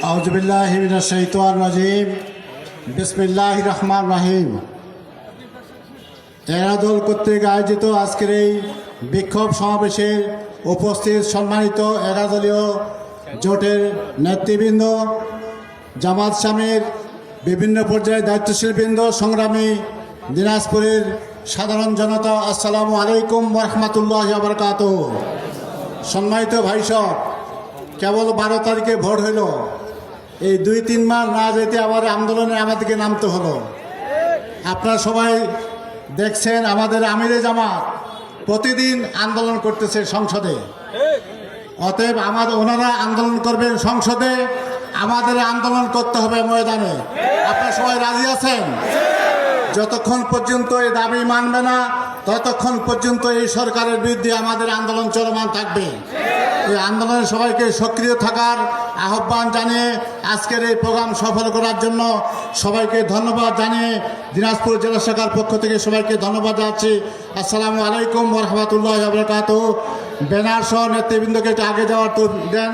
আউযুবিল্লাহি মিনাশ শাইতানির রাজিম। বিসমিল্লাহির রহমানির রহিম। এরাদল কর্তৃক আয়োজিত আজকের এই বিক্ষোভ সমাবেশে উপস্থিত সম্মানিত এরাদলীয় জোটের নেতৃবৃন্দ, জামাত শামীর বিভিন্ন পর্যায়ে দায়িত্বশীল বৃন্দ, সংগ্রামী দিনাজপুরের সাধারণ জনতা, আসসালামু আলাইকুম ওয়া রাহমাতুল্লাহি ওয়া বারাকাতুহু। সম্মানিত ভাইসব, কেবল 12 তারিখে ভোট হইল, এই 2-3 মাস না যেতে আবার আন্দোলনে আমাদেরকে নামতে হলো। আপনারা সবাই দেখছেন আমাদের আমিরে জামাত প্রতিদিন আন্দোলন করতেছে সংসদে। অতএব ওনারা আন্দোলন করবেন সংসদে, আমাদের আন্দোলন করতে হবে ময়দানে। আপনারা সবাই রাজি আছেন? যতক্ষণ পর্যন্ত এই দাবি মানবে না ততক্ষণ পর্যন্ত এই সরকারের বিরুদ্ধে আমাদের আন্দোলন চলমান থাকবে। এই আন্দোলনে সবাইকে সক্রিয় থাকার আহ্বান জানিয়ে আজকের এই প্রোগ্রাম সফল করার জন্য সবাইকে ধন্যবাদ জানিয়ে দিনাজপুর জেলা শাখার পক্ষ থেকে সবাইকে ধন্যবাদ জানাচ্ছি। আসসালামু আলাইকুম ওয়া রাহমাতুল্লাহি ওয়া বারাকাতুহু। ব্যানার সহ নেতৃবৃন্দকে আগে যাওয়ার তো দেন।